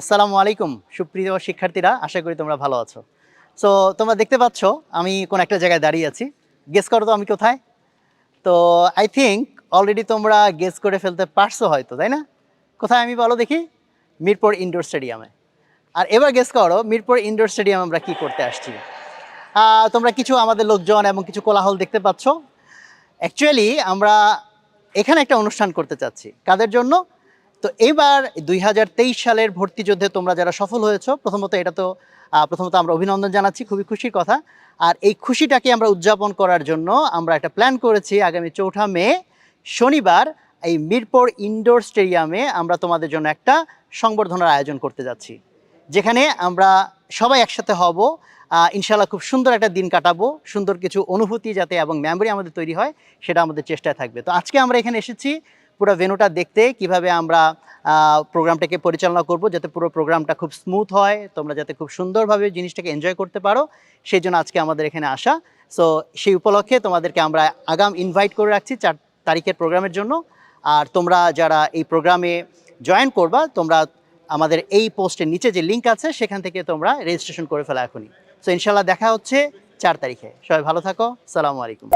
আসসালামু আলাইকুম সুপ্রিয় শিক্ষার্থীরা, আশা করি তোমরা ভালো আছো। সো তোমরা দেখতে পাচ্ছ আমি কোন একটা জায়গায় দাঁড়িয়ে আছি। গেস করো তো আমি কোথায়? তো আই থিংক অলরেডি তোমরা গেস করে ফেলতে পারছো হয়তো, তাই না? কোথায় আমি বলো দেখি? মিরপুর ইনডোর স্টেডিয়ামে। আর এবার গেস করো মিরপুর ইনডোর স্টেডিয়ামে আমরা কি করতে আসছি। তোমরা কিছু আমাদের লোকজন এবং কিছু কোলাহল দেখতে পাচ্ছ। অ্যাকচুয়ালি আমরা এখানে একটা অনুষ্ঠান করতে চাচ্ছি। কাদের জন্য? তো এবার ২০২৩ সালের ভর্তি যুদ্ধে তোমরা যারা সফল হয়েছো, প্রথমত আমরা অভিনন্দন জানাচ্ছি, খুবই খুশির কথা। আর এই খুশিটাকে আমরা উদযাপন করার জন্য আমরা একটা প্ল্যান করেছি আগামী ৪ঠা মে শনিবার এই মিরপুর ইনডোর স্টেডিয়ামে আমরা তোমাদের জন্য একটা সংবর্ধনার আয়োজন করতে যাচ্ছি। যেখানে আমরা সবাই একসাথে হব, ইনশাআল্লাহ খুব সুন্দর একটা দিন কাটাবো, সুন্দর কিছু অনুভূতি যাতে এবং মেমোরি আমাদের তৈরি হয় সেটা আমাদের চেষ্টায় থাকবে। তো আজকে আমরা এখানে এসেছি পুরো ভেন্যুটা দেখতে, কিভাবে আমরা প্রোগ্রামটাকে পরিচালনা করব যাতে পুরো প্রোগ্রামটা খুব স্মুথ হয়, তোমরা যাতে খুব সুন্দরভাবে জিনিসটাকে এনজয় করতে পারো, সেই জন্য আজকে আমাদের এখানে আসা। সো সেই উপলক্ষে তোমাদেরকে আমরা আগাম ইনভাইট করে রাখছি ৪ তারিখের প্রোগ্রামের জন্য। আর তোমরা যারা এই প্রোগ্রামে জয়েন করবা, তোমরা আমাদের এই পোস্টের নিচে যে লিঙ্ক আছে সেখান থেকে তোমরা রেজিস্ট্রেশন করে ফেলা এখনই। সো ইনশাল্লাহ দেখা হচ্ছে ৪ তারিখে। সবাই ভালো থাকো। সালামু আলাইকুম।